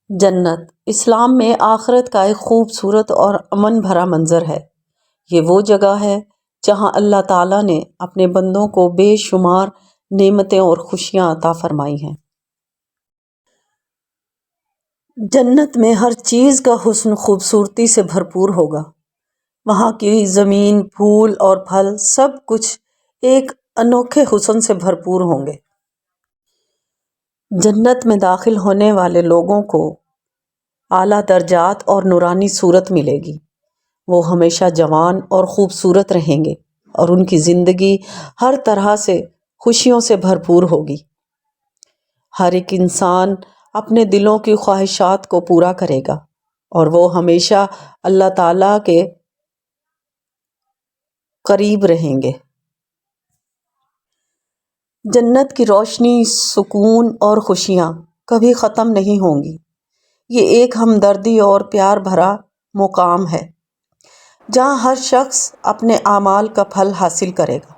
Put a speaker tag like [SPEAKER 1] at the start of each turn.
[SPEAKER 1] جنت اسلام میں آخرت کا ایک خوبصورت اور امن بھرا منظر ہے۔ یہ وہ جگہ ہے جہاں اللہ تعالیٰ نے اپنے بندوں کو بے شمار نعمتیں اور خوشیاں عطا فرمائی ہیں۔ جنت میں ہر چیز کا حسن خوبصورتی سے بھرپور ہوگا۔ وہاں کی زمین، پھول اور پھل سب کچھ ایک انوکھے حسن سے بھرپور ہوں گے۔ جنت میں داخل ہونے والے لوگوں کو اعلیٰ درجات اور نورانی صورت ملے گی۔ وہ ہمیشہ جوان اور خوبصورت رہیں گے اور ان کی زندگی ہر طرح سے خوشیوں سے بھرپور ہوگی۔ ہر ایک انسان اپنے دلوں کی خواہشات کو پورا کرے گا اور وہ ہمیشہ اللہ تعالیٰ کے قریب رہیں گے۔ جنت کی روشنی، سکون اور خوشیاں کبھی ختم نہیں ہوں گی۔ یہ ایک ہمدردی اور پیار بھرا مقام ہے جہاں ہر شخص اپنے اعمال کا پھل حاصل کرے گا۔